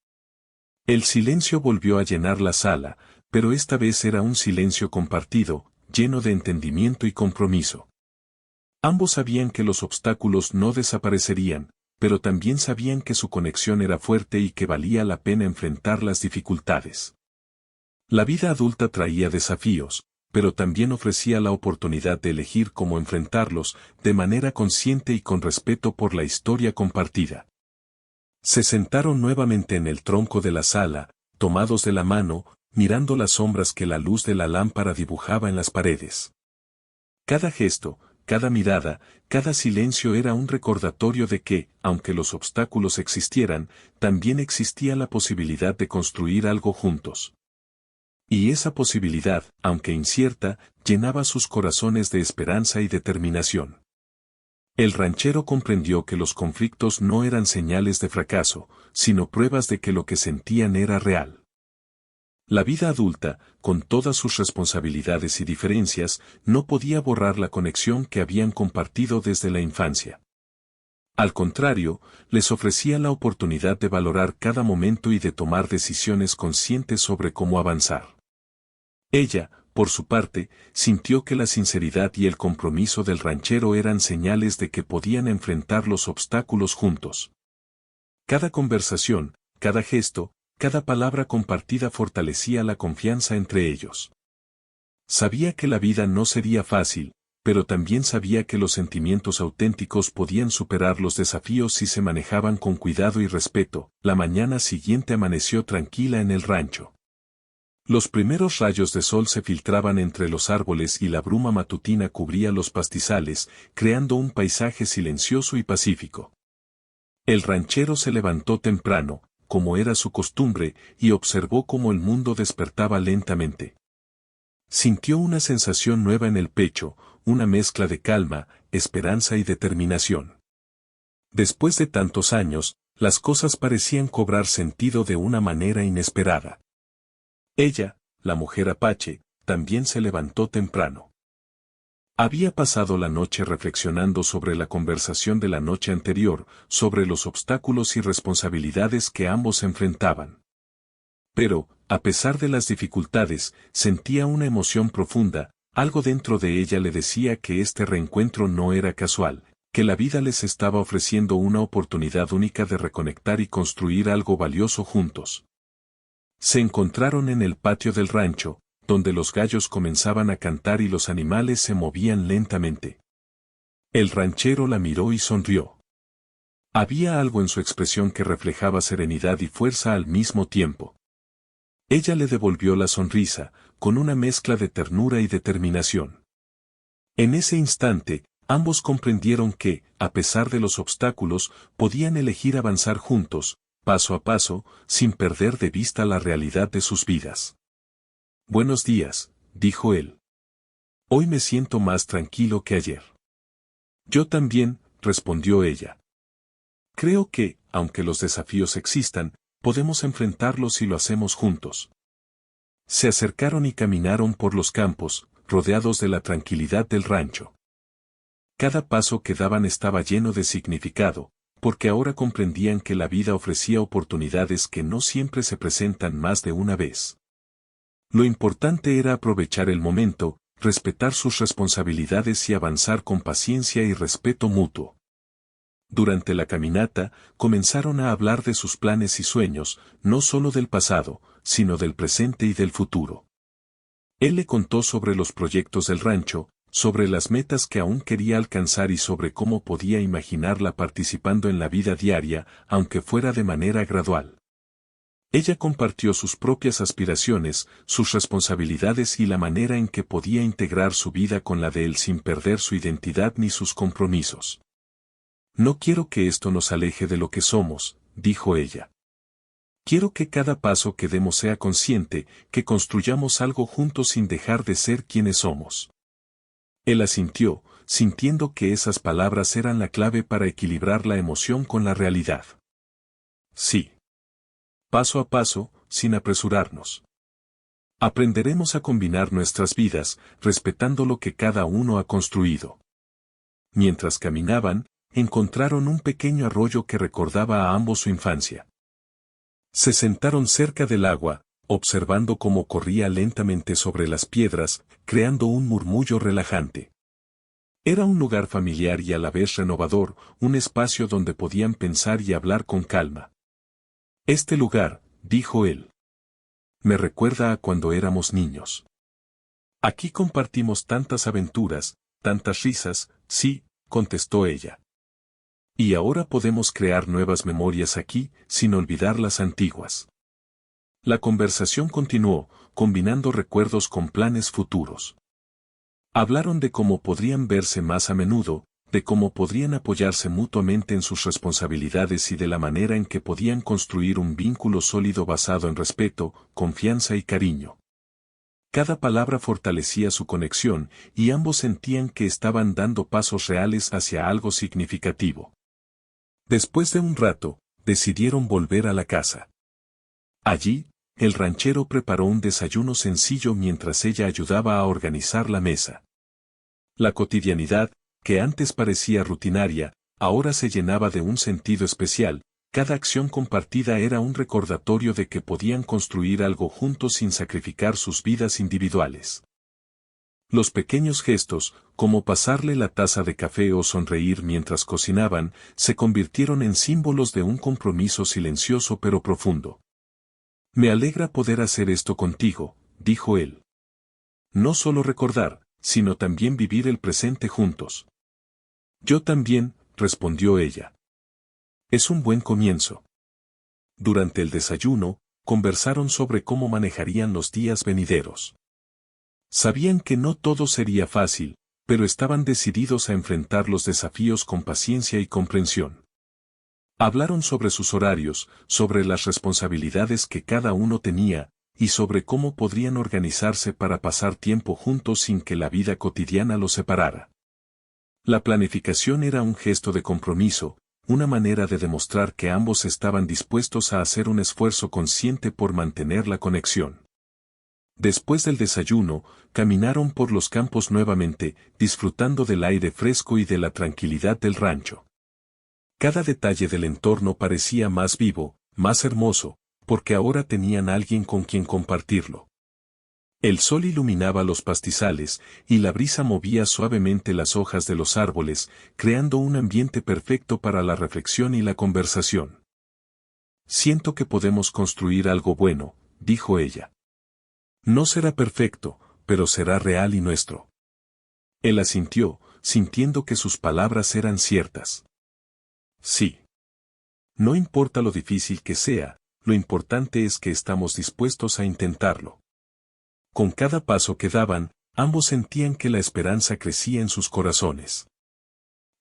El silencio volvió a llenar la sala, pero esta vez era un silencio compartido, lleno de entendimiento y compromiso. Ambos sabían que los obstáculos no desaparecerían, pero también sabían que su conexión era fuerte y que valía la pena enfrentar las dificultades. La vida adulta traía desafíos, pero también ofrecía la oportunidad de elegir cómo enfrentarlos, de manera consciente y con respeto por la historia compartida. Se sentaron nuevamente en el tronco de la sala, tomados de la mano, mirando las sombras que la luz de la lámpara dibujaba en las paredes. Cada gesto, cada mirada, cada silencio era un recordatorio de que, aunque los obstáculos existieran, también existía la posibilidad de construir algo juntos. Y esa posibilidad, aunque incierta, llenaba sus corazones de esperanza y determinación. El ranchero comprendió que los conflictos no eran señales de fracaso, sino pruebas de que lo que sentían era real. La vida adulta, con todas sus responsabilidades y diferencias, no podía borrar la conexión que habían compartido desde la infancia. Al contrario, les ofrecía la oportunidad de valorar cada momento y de tomar decisiones conscientes sobre cómo avanzar. Ella, por su parte, sintió que la sinceridad y el compromiso del ranchero eran señales de que podían enfrentar los obstáculos juntos. Cada conversación, cada gesto, cada palabra compartida fortalecía la confianza entre ellos. Sabía que la vida no sería fácil, pero también sabía que los sentimientos auténticos podían superar los desafíos si se manejaban con cuidado y respeto. La mañana siguiente amaneció tranquila en el rancho. Los primeros rayos de sol se filtraban entre los árboles y la bruma matutina cubría los pastizales, creando un paisaje silencioso y pacífico. El ranchero se levantó temprano, como era su costumbre, y observó cómo el mundo despertaba lentamente. Sintió una sensación nueva en el pecho, una mezcla de calma, esperanza y determinación. Después de tantos años, las cosas parecían cobrar sentido de una manera inesperada. Ella, la mujer Apache, también se levantó temprano. Había pasado la noche reflexionando sobre la conversación de la noche anterior, sobre los obstáculos y responsabilidades que ambos enfrentaban. Pero, a pesar de las dificultades, sentía una emoción profunda, algo dentro de ella le decía que este reencuentro no era casual, que la vida les estaba ofreciendo una oportunidad única de reconectar y construir algo valioso juntos. Se encontraron en el patio del rancho, donde los gallos comenzaban a cantar y los animales se movían lentamente. El ranchero la miró y sonrió. Había algo en su expresión que reflejaba serenidad y fuerza al mismo tiempo. Ella le devolvió la sonrisa, con una mezcla de ternura y determinación. En ese instante, ambos comprendieron que, a pesar de los obstáculos, podían elegir avanzar juntos, paso a paso, sin perder de vista la realidad de sus vidas. «Buenos días», dijo él. «Hoy me siento más tranquilo que ayer». «Yo también», respondió ella. «Creo que, aunque los desafíos existan, podemos enfrentarlos si lo hacemos juntos». Se acercaron y caminaron por los campos, rodeados de la tranquilidad del rancho. Cada paso que daban estaba lleno de significado, porque ahora comprendían que la vida ofrecía oportunidades que no siempre se presentan más de una vez. Lo importante era aprovechar el momento, respetar sus responsabilidades y avanzar con paciencia y respeto mutuo. Durante la caminata, comenzaron a hablar de sus planes y sueños, no solo del pasado, sino del presente y del futuro. Él le contó sobre los proyectos del rancho, sobre las metas que aún quería alcanzar y sobre cómo podía imaginarla participando en la vida diaria, aunque fuera de manera gradual. Ella compartió sus propias aspiraciones, sus responsabilidades y la manera en que podía integrar su vida con la de él sin perder su identidad ni sus compromisos. «No quiero que esto nos aleje de lo que somos», dijo ella. «Quiero que cada paso que demos sea consciente, que construyamos algo juntos sin dejar de ser quienes somos». Él asintió, sintiendo que esas palabras eran la clave para equilibrar la emoción con la realidad. «Sí. Paso a paso, sin apresurarnos. Aprenderemos a combinar nuestras vidas, respetando lo que cada uno ha construido». Mientras caminaban, encontraron un pequeño arroyo que recordaba a ambos su infancia. Se sentaron cerca del agua, observando cómo corría lentamente sobre las piedras, creando un murmullo relajante. Era un lugar familiar y a la vez renovador, un espacio donde podían pensar y hablar con calma. Este lugar, dijo él, me recuerda a cuando éramos niños. Aquí compartimos tantas aventuras, tantas risas, sí, contestó ella. Y ahora podemos crear nuevas memorias aquí, sin olvidar las antiguas. La conversación continuó, combinando recuerdos con planes futuros. Hablaron de cómo podrían verse más a menudo, de cómo podrían apoyarse mutuamente en sus responsabilidades y de la manera en que podían construir un vínculo sólido basado en respeto, confianza y cariño. Cada palabra fortalecía su conexión, y ambos sentían que estaban dando pasos reales hacia algo significativo. Después de un rato, decidieron volver a la casa. Allí, el ranchero preparó un desayuno sencillo mientras ella ayudaba a organizar la mesa. La cotidianidad, que antes parecía rutinaria, ahora se llenaba de un sentido especial. Cada acción compartida era un recordatorio de que podían construir algo juntos sin sacrificar sus vidas individuales. Los pequeños gestos, como pasarle la taza de café o sonreír mientras cocinaban, se convirtieron en símbolos de un compromiso silencioso pero profundo. Me alegra poder hacer esto contigo, dijo él. No solo recordar, sino también vivir el presente juntos. Yo también, respondió ella. Es un buen comienzo. Durante el desayuno, conversaron sobre cómo manejarían los días venideros. Sabían que no todo sería fácil, pero estaban decididos a enfrentar los desafíos con paciencia y comprensión. Hablaron sobre sus horarios, sobre las responsabilidades que cada uno tenía, y sobre cómo podrían organizarse para pasar tiempo juntos sin que la vida cotidiana los separara. La planificación era un gesto de compromiso, una manera de demostrar que ambos estaban dispuestos a hacer un esfuerzo consciente por mantener la conexión. Después del desayuno, caminaron por los campos nuevamente, disfrutando del aire fresco y de la tranquilidad del rancho. Cada detalle del entorno parecía más vivo, más hermoso, porque ahora tenían alguien con quien compartirlo. El sol iluminaba los pastizales, y la brisa movía suavemente las hojas de los árboles, creando un ambiente perfecto para la reflexión y la conversación. Siento que podemos construir algo bueno, dijo ella. No será perfecto, pero será real y nuestro. Él asintió, sintiendo que sus palabras eran ciertas. Sí. No importa lo difícil que sea, lo importante es que estamos dispuestos a intentarlo. Con cada paso que daban, ambos sentían que la esperanza crecía en sus corazones.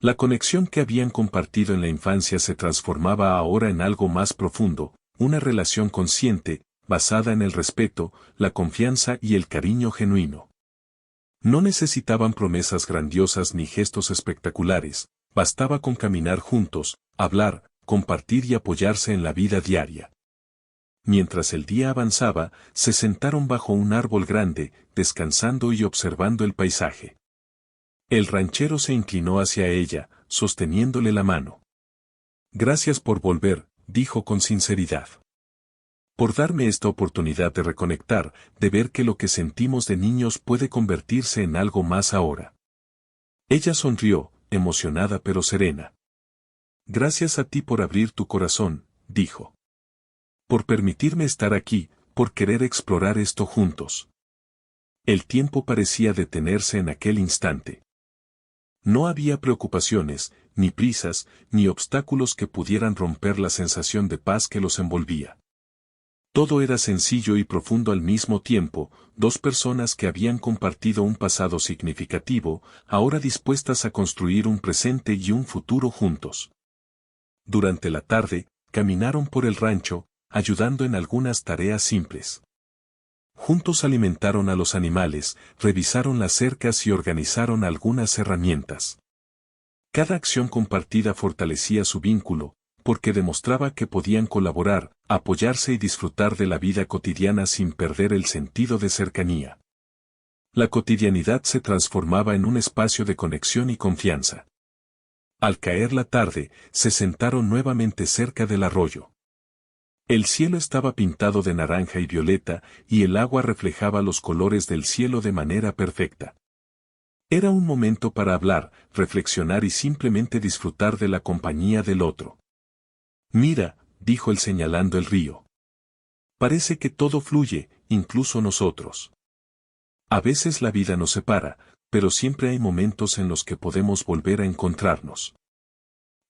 La conexión que habían compartido en la infancia se transformaba ahora en algo más profundo, una relación consciente, basada en el respeto, la confianza y el cariño genuino. No necesitaban promesas grandiosas ni gestos espectaculares, bastaba con caminar juntos, hablar, compartir y apoyarse en la vida diaria. Mientras el día avanzaba, se sentaron bajo un árbol grande, descansando y observando el paisaje. El ranchero se inclinó hacia ella, sosteniéndole la mano. Gracias por volver, dijo con sinceridad. Por darme esta oportunidad de reconectar, de ver que lo que sentimos de niños puede convertirse en algo más ahora. Ella sonrió, emocionada pero serena. Gracias a ti por abrir tu corazón, dijo. Por permitirme estar aquí, por querer explorar esto juntos. El tiempo parecía detenerse en aquel instante. No había preocupaciones, ni prisas, ni obstáculos que pudieran romper la sensación de paz que los envolvía. Todo era sencillo y profundo al mismo tiempo, dos personas que habían compartido un pasado significativo, ahora dispuestas a construir un presente y un futuro juntos. Durante la tarde, caminaron por el rancho, ayudando en algunas tareas simples. Juntos alimentaron a los animales, revisaron las cercas y organizaron algunas herramientas. Cada acción compartida fortalecía su vínculo, porque demostraba que podían colaborar, apoyarse y disfrutar de la vida cotidiana sin perder el sentido de cercanía. La cotidianidad se transformaba en un espacio de conexión y confianza. Al caer la tarde, se sentaron nuevamente cerca del arroyo. El cielo estaba pintado de naranja y violeta, y el agua reflejaba los colores del cielo de manera perfecta. Era un momento para hablar, reflexionar y simplemente disfrutar de la compañía del otro. Mira, dijo él señalando el río. Parece que todo fluye, incluso nosotros. A veces la vida nos separa, pero siempre hay momentos en los que podemos volver a encontrarnos.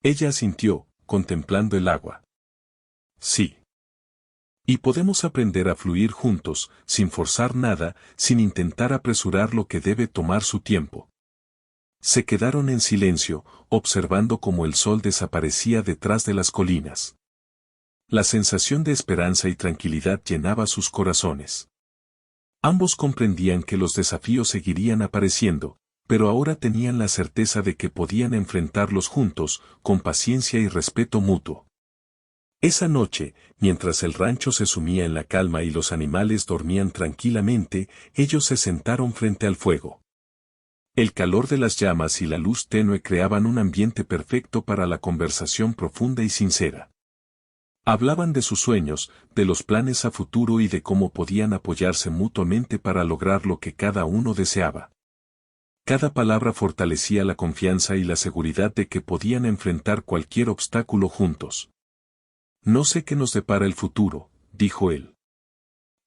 Ella asintió, contemplando el agua. Sí. Y podemos aprender a fluir juntos, sin forzar nada, sin intentar apresurar lo que debe tomar su tiempo. Se quedaron en silencio, observando cómo el sol desaparecía detrás de las colinas. La sensación de esperanza y tranquilidad llenaba sus corazones. Ambos comprendían que los desafíos seguirían apareciendo, pero ahora tenían la certeza de que podían enfrentarlos juntos, con paciencia y respeto mutuo. Esa noche, mientras el rancho se sumía en la calma y los animales dormían tranquilamente, ellos se sentaron frente al fuego. El calor de las llamas y la luz tenue creaban un ambiente perfecto para la conversación profunda y sincera. Hablaban de sus sueños, de los planes a futuro y de cómo podían apoyarse mutuamente para lograr lo que cada uno deseaba. Cada palabra fortalecía la confianza y la seguridad de que podían enfrentar cualquier obstáculo juntos. No sé qué nos depara el futuro, dijo él.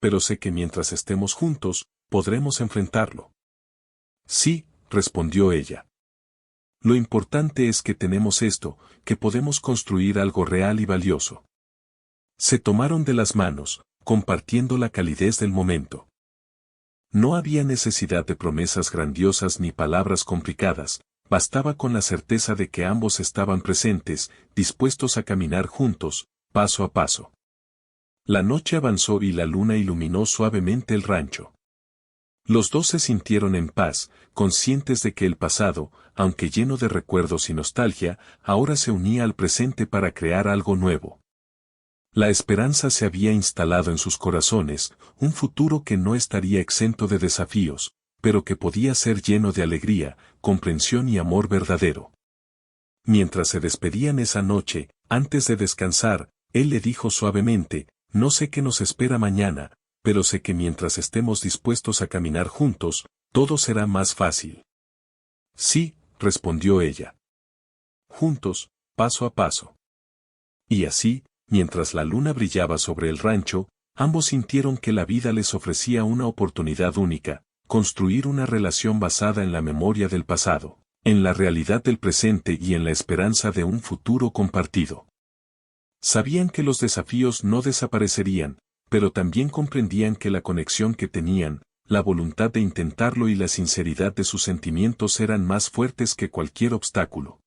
Pero sé que mientras estemos juntos, podremos enfrentarlo. Sí, respondió ella. Lo importante es que tenemos esto, que podemos construir algo real y valioso. Se tomaron de las manos, compartiendo la calidez del momento. No había necesidad de promesas grandiosas ni palabras complicadas, bastaba con la certeza de que ambos estaban presentes, dispuestos a caminar juntos, paso a paso. La noche avanzó y la luna iluminó suavemente el rancho. Los dos se sintieron en paz, conscientes de que el pasado, aunque lleno de recuerdos y nostalgia, ahora se unía al presente para crear algo nuevo. La esperanza se había instalado en sus corazones, un futuro que no estaría exento de desafíos, pero que podía ser lleno de alegría, comprensión y amor verdadero. Mientras se despedían esa noche, antes de descansar, él le dijo suavemente, no sé qué nos espera mañana, pero sé que mientras estemos dispuestos a caminar juntos, todo será más fácil. Sí, respondió ella. Juntos, paso a paso. Y así, mientras la luna brillaba sobre el rancho, ambos sintieron que la vida les ofrecía una oportunidad única, construir una relación basada en la memoria del pasado, en la realidad del presente y en la esperanza de un futuro compartido. Sabían que los desafíos no desaparecerían, pero también comprendían que la conexión que tenían, la voluntad de intentarlo y la sinceridad de sus sentimientos eran más fuertes que cualquier obstáculo.